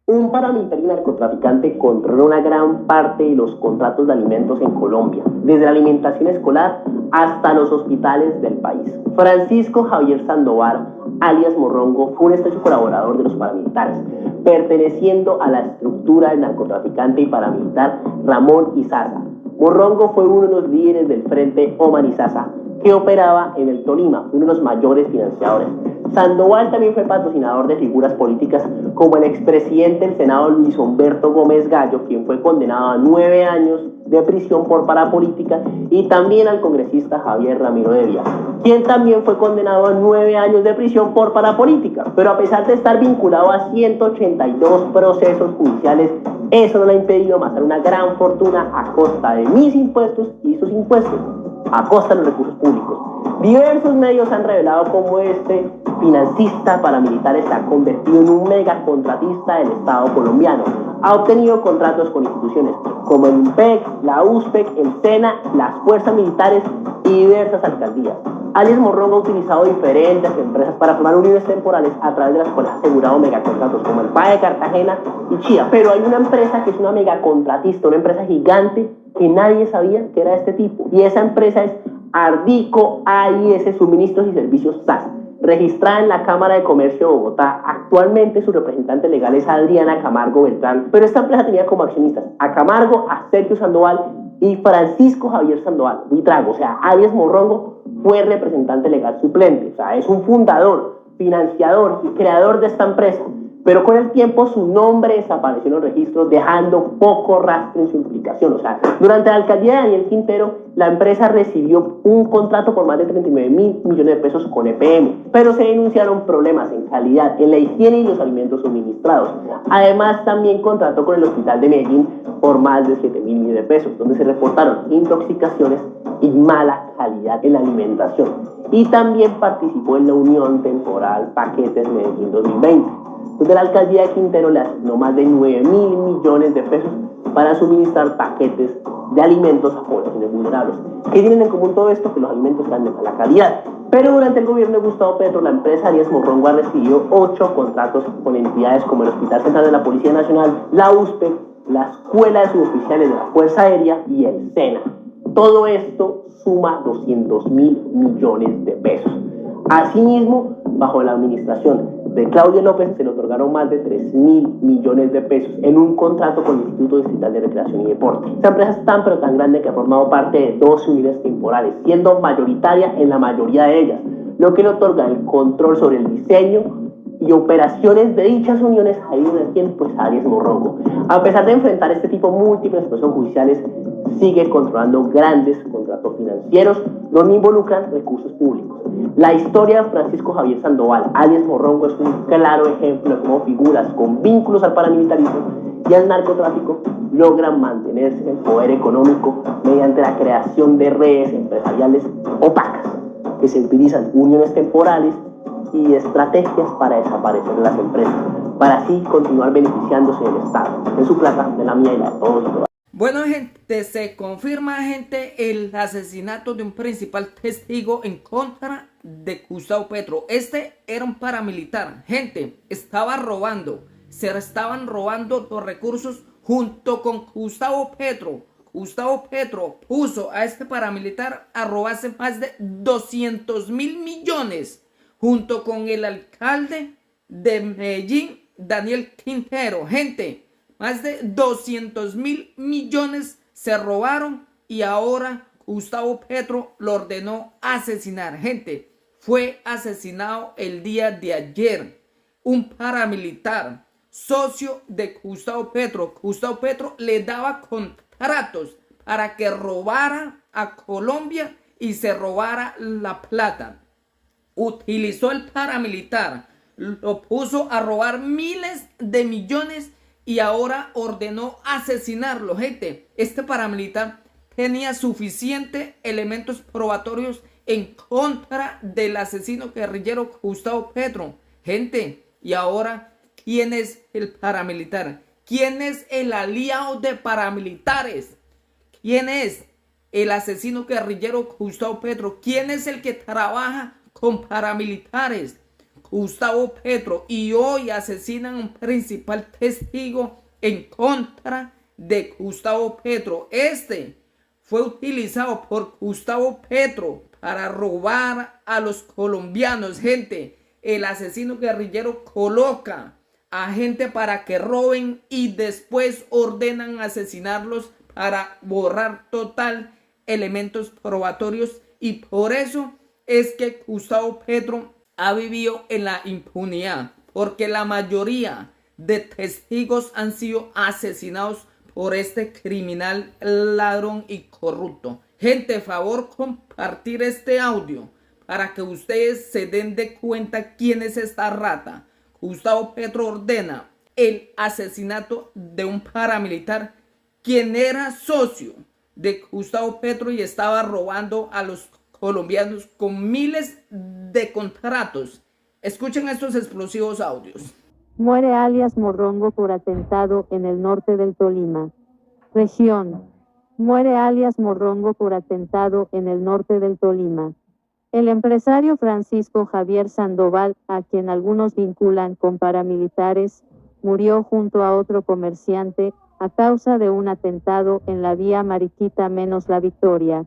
Un paramilitar y narcotraficante controla una gran parte de los contratos de alimentos en Colombia, desde la alimentación escolar hasta los hospitales del país. Francisco Javier Sandoval, alias Morrongo, fue un estrecho colaborador de los paramilitares, perteneciendo a la estructura del narcotraficante y paramilitar Ramón Izaza. Morrongo fue uno de los líderes del Frente Oman Izaza, que operaba en el Tolima, uno de los mayores financiadores. Sandoval también fue patrocinador de figuras políticas como el expresidente del Senado Luis Humberto Gómez Gallo, quien fue condenado a 9 años de prisión por parapolítica, y también al congresista Javier Ramiro Devia, quien también fue condenado a 9 años de prisión por parapolítica. Pero a pesar de estar vinculado a 182 procesos judiciales, eso no le ha impedido amasar una gran fortuna a costa de mis impuestos y sus impuestos, a costa de los recursos públicos. Diversos medios han revelado cómo este financista paramilitar se ha convertido en un megacontratista del Estado colombiano. Ha obtenido contratos con instituciones como el IMPEC, la USPEC, el SENA, las fuerzas militares y diversas alcaldías. Alias Morrongo ha utilizado diferentes empresas para formar uniones temporales a través de las cuales ha asegurado megacontratos como el PAE de Cartagena y Chía. Pero hay una empresa que es una megacontratista, una empresa gigante que nadie sabía que era de este tipo. Y esa empresa es Ardico AIS Suministros y Servicios SAS, registrada en la Cámara de Comercio de Bogotá. Actualmente su representante legal es Adriana Camargo Beltrán, pero esta empresa tenía como accionistas a Camargo, a Sergio Sandoval y Francisco Javier Sandoval, Buitrago. O sea, alias Morrongo fue representante legal suplente, o sea, es un fundador, financiador y creador de esta empresa. Pero con el tiempo su nombre desapareció en los registros, dejando poco rastro en su implicación. O sea, durante la alcaldía de Daniel Quintero, la empresa recibió un contrato por más de 39.000 millones de pesos con EPM, pero se denunciaron problemas en calidad, en la higiene y los alimentos suministrados. Además, también contrató con el Hospital de Medellín por más de 7.000 millones de pesos, donde se reportaron intoxicaciones y mala calidad en la alimentación. Y también participó en la Unión Temporal Paquetes Medellín 2020. Desde la alcaldía de Quintero le asignó más de 9.000 millones de pesos para suministrar paquetes de alimentos a poblaciones vulnerables. ¿Qué tienen en común todo esto? Que los alimentos están de mala calidad. Pero durante el gobierno de Gustavo Petro, la empresa Alias Morrongo ha recibido 8 contratos con entidades como el Hospital Central de la Policía Nacional, la USPEC, la Escuela de Suboficiales de la Fuerza Aérea y el SENA. Todo esto suma 200.000 millones de pesos. Asimismo, bajo la administración de Claudia López se le otorgaron más de 3.000 millones de pesos en un contrato con el Instituto Distrital de Recreación y Deporte. Esta empresa es tan pero tan grande que ha formado parte de 12 unidades temporales, siendo mayoritaria en la mayoría de ellas, lo que le otorga el control sobre el diseño y operaciones de dichas uniones ahí en el tiempo es Alias Morrongo. A pesar de enfrentar este tipo múltiples procesos judiciales, sigue controlando grandes contratos financieros donde involucran recursos públicos. La historia de Francisco Javier Sandoval, alias Morrongo, es un claro ejemplo de cómo figuras con vínculos al paramilitarismo y al narcotráfico logran mantenerse en el poder económico mediante la creación de redes empresariales opacas que se utilizan uniones temporales y estrategias para desaparecer las empresas, para así continuar beneficiándose del Estado, de su plata, de la mía y la de todos y todas. Bueno, gente, se confirma, gente, el asesinato de un principal testigo en contra de Gustavo Petro. Este era un paramilitar, gente, estaba robando, se estaban robando los recursos junto con Gustavo Petro. Gustavo Petro puso a este paramilitar a robarse más de 200.000 millones junto con el alcalde de Medellín, Daniel Quintero. Gente, más de 200.000 millones se robaron y ahora Gustavo Petro lo ordenó asesinar. Gente, fue asesinado el día de ayer un paramilitar, socio de Gustavo Petro. Gustavo Petro le daba contratos para que robara a Colombia y se robara la plata. Utilizó el paramilitar, lo puso a robar miles de millones y ahora ordenó asesinarlo. Gente, este paramilitar tenía suficientes elementos probatorios en contra del asesino guerrillero Gustavo Petro. Gente, y ahora, ¿quién es el paramilitar? ¿Quién es el aliado de paramilitares? ¿Quién es el asesino guerrillero Gustavo Petro? ¿Quién es el que trabaja con paramilitares? Gustavo Petro y hoy asesinan a un principal testigo en contra de Gustavo Petro. Este fue utilizado por Gustavo Petro para robar a los colombianos. Gente, el asesino guerrillero coloca a gente para que roben y después ordenan asesinarlos para borrar total elementos probatorios, y por eso es que Gustavo Petro ha vivido en la impunidad, porque la mayoría de testigos han sido asesinados por este criminal, ladrón y corrupto. Gente, favor compartir este audio para que ustedes se den de cuenta quién es esta rata. Gustavo Petro ordena el asesinato de un paramilitar quien era socio de Gustavo Petro y estaba robando a los colombianos con miles de contratos. Escuchen estos explosivos audios. Muere alias Morrongo por atentado en el norte del Tolima. Región. Muere alias Morrongo por atentado en el norte del Tolima. El empresario Francisco Javier Sandoval, a quien algunos vinculan con paramilitares, murió junto a otro comerciante a causa de un atentado en la vía Mariquita menos La Victoria.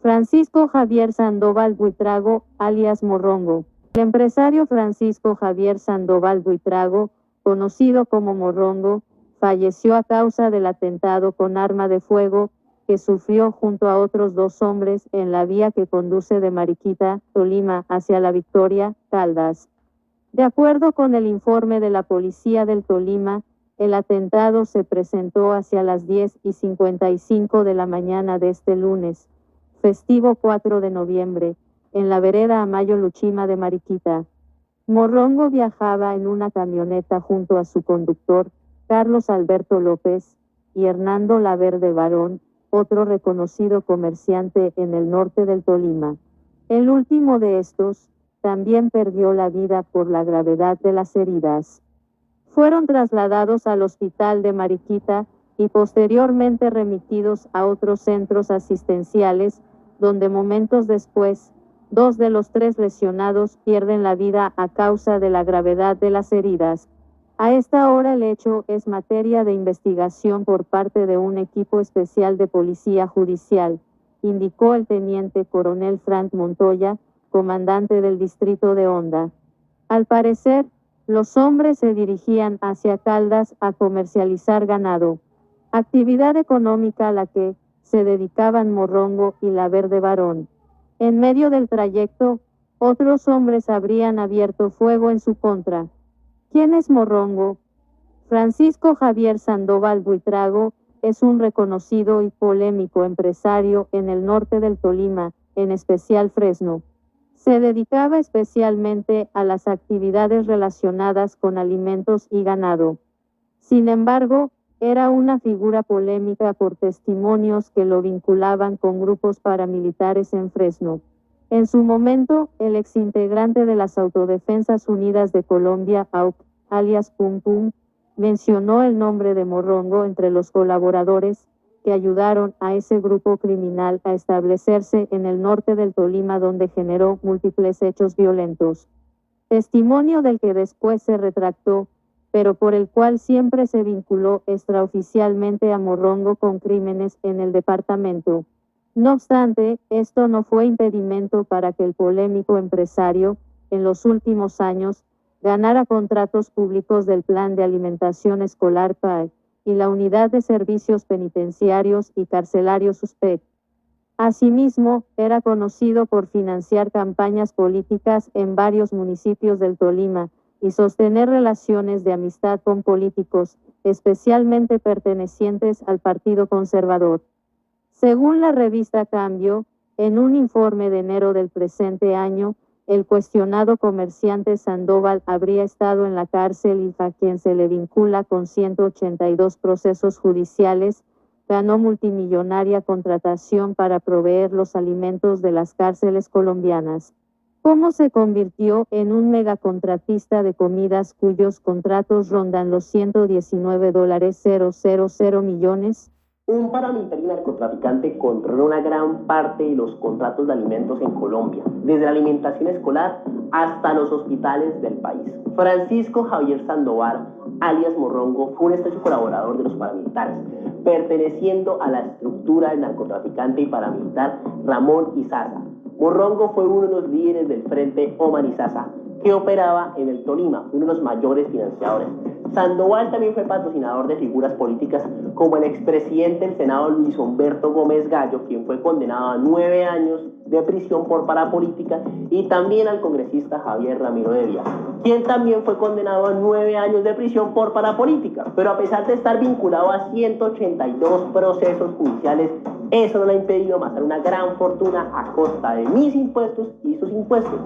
Francisco Javier Sandoval Buitrago, alias Morrongo. El empresario Francisco Javier Sandoval Buitrago, conocido como Morrongo, falleció a causa del atentado con arma de fuego que sufrió junto a otros 2 hombres en la vía que conduce de Mariquita, Tolima, hacia La Victoria, Caldas. De acuerdo con el informe de la Policía del Tolima, el atentado se presentó hacia las 10:55 de la mañana de este lunes, festivo 4 de noviembre, en la vereda Amayo Luchima de Mariquita. Morrongo viajaba en una camioneta junto a su conductor, Carlos Alberto López, y Hernando Laverde Barón, otro reconocido comerciante en el norte del Tolima. El último de estos también perdió la vida por la gravedad de las heridas. Fueron trasladados al hospital de Mariquita y posteriormente remitidos a otros centros asistenciales, donde momentos después, 2 de los 3 lesionados pierden la vida a causa de la gravedad de las heridas. A esta hora el hecho es materia de investigación por parte de un equipo especial de policía judicial, indicó el teniente coronel Frank Montoya, comandante del distrito de Honda. Al parecer, los hombres se dirigían hacia Caldas a comercializar ganado, actividad económica a la que se dedicaban Morrongo y Laverde Barón. En medio del trayecto, otros hombres habrían abierto fuego en su contra. ¿Quién es Morrongo? Francisco Javier Sandoval Buitrago es un reconocido y polémico empresario en el norte del Tolima, en especial Fresno. Se dedicaba especialmente a las actividades relacionadas con alimentos y ganado. Sin embargo, era una figura polémica por testimonios que lo vinculaban con grupos paramilitares en Fresno. En su momento, el exintegrante de las Autodefensas Unidas de Colombia, AUC, alias Pum Pum, mencionó el nombre de Morrongo entre los colaboradores que ayudaron a ese grupo criminal a establecerse en el norte del Tolima, donde generó múltiples hechos violentos. Testimonio del que después se retractó, pero por el cual siempre se vinculó extraoficialmente a Morrongo con crímenes en el departamento. No obstante, esto no fue impedimento para que el polémico empresario, en los últimos años, ganara contratos públicos del Plan de Alimentación Escolar PAE y la Unidad de Servicios Penitenciarios y Carcelarios USPEC. Asimismo, era conocido por financiar campañas políticas en varios municipios del Tolima y sostener relaciones de amistad con políticos, especialmente pertenecientes al Partido Conservador. Según la revista Cambio, en un informe de enero del presente año, el cuestionado comerciante Sandoval habría estado en la cárcel y a quien se le vincula con 182 procesos judiciales, ganó multimillonaria contratación para proveer los alimentos de las cárceles colombianas. ¿Cómo se convirtió en un megacontratista de comidas cuyos contratos rondan los $119,000 millones? Un paramilitar y narcotraficante controla una gran parte de los contratos de alimentos en Colombia, desde la alimentación escolar hasta los hospitales del país. Francisco Javier Sandoval, alias Morrongo, fue un estrecho colaborador de los paramilitares, perteneciendo a la estructura del narcotraficante y paramilitar Ramón Izaza. Morrongo fue uno de los líderes del Frente Omar Izaza, que operaba en el Tolima, uno de los mayores financiadores. Sandoval también fue patrocinador de figuras políticas como el expresidente del Senado Luis Humberto Gómez Gallo, quien fue condenado a 9 años de prisión por parapolítica, y también al congresista Javier Ramiro Devia, quien también fue condenado a 9 años de prisión por parapolítica. Pero a pesar de estar vinculado a 182 procesos judiciales, eso no le ha impedido amasar una gran fortuna a costa de mis impuestos y sus impuestos,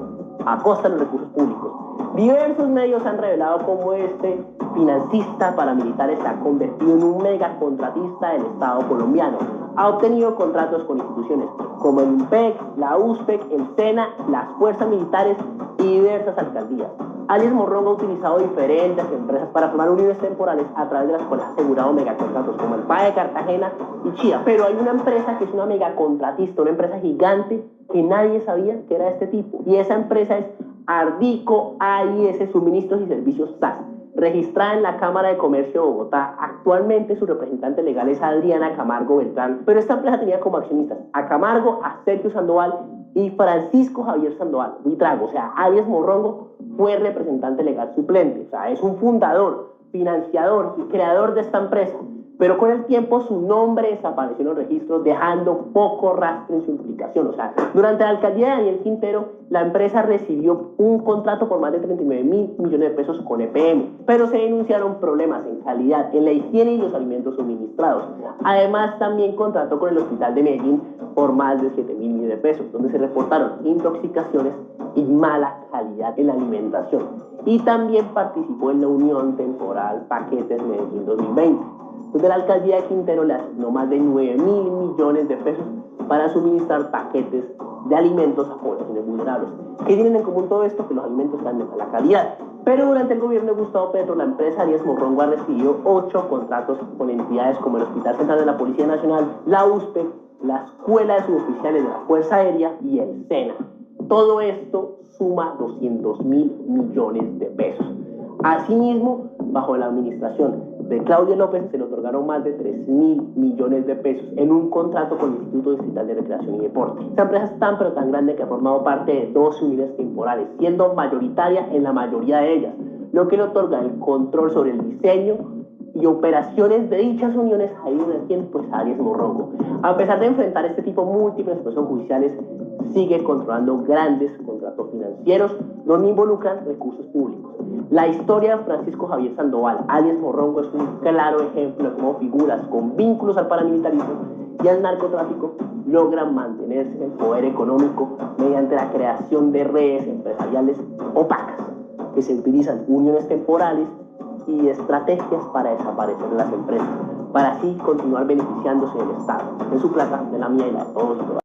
a costa de los recursos públicos. Diversos medios han revelado cómo este financista paramilitar se ha convertido en un megacontratista del Estado colombiano. Ha obtenido contratos con instituciones como el IMPEC, la USPEC, el SENA, las fuerzas militares y diversas alcaldías. Alias Morrongo ha utilizado diferentes empresas para formar uniones temporales a través de las cuales ha asegurado megacontratos como el PAE de Cartagena y Chía. Pero hay una empresa que es una megacontratista, una empresa gigante que nadie sabía que era este tipo. Y esa empresa es Ardico AIS Suministros y Servicios SAS, registrada en la Cámara de Comercio de Bogotá. Actualmente su representante legal es Adriana Camargo Beltrán, pero esta empresa tenía como accionistas a Camargo, a Sergio Sandoval y Francisco Javier Sandoval, Buitrago. O sea, alias Morrongo fue representante legal suplente, o sea, es un fundador, financiador y creador de esta empresa. Pero con el tiempo su nombre desapareció en los registros, dejando poco rastro en su implicación. O sea, durante la alcaldía de Daniel Quintero, la empresa recibió un contrato por más de 39.000 millones de pesos con EPM, pero se denunciaron problemas en calidad, en la higiene y los alimentos suministrados. Además, también contrató con el Hospital de Medellín por más de 7.000 millones de pesos, donde se reportaron intoxicaciones y mala calidad en la alimentación. Y también participó en la Unión Temporal Paquetes Medellín 2020. Donde la alcaldía de Quintero le asignó más de 9.000 millones de pesos para suministrar paquetes de alimentos a poblaciones vulnerables. ¿Qué tienen en común todo esto? Que los alimentos están de mala calidad. Pero durante el gobierno de Gustavo Petro, la empresa Alias Morrongo ha recibido 8 contratos con entidades como el Hospital Central de la Policía Nacional, la USPEC, la Escuela de Suboficiales de la Fuerza Aérea y el SENA. Todo esto suma 200.000 millones de pesos. Asimismo, bajo la administración de Claudia López se le otorgaron más de 3.000 millones de pesos en un contrato con el Instituto Distrital de Recreación y Deporte. Esta empresa es tan pero tan grande que ha formado parte de 12 unidades temporales, siendo mayoritaria en la mayoría de ellas, lo que le otorga el control sobre el diseño y operaciones de dichas uniones ahí en el tiempo, pues Alias Morrongo. A pesar de enfrentar este tipo múltiples procesos judiciales, sigue controlando grandes contratos financieros donde involucran recursos públicos. La historia de Francisco Javier Sandoval, alias Morrongo, es un claro ejemplo de cómo figuras con vínculos al paramilitarismo y al narcotráfico logran mantenerse en el poder económico mediante la creación de redes empresariales opacas que se utilizan uniones temporales y estrategias para desaparecer las empresas, para así continuar beneficiándose del Estado, de su plata, de la mía y la de todos y todas.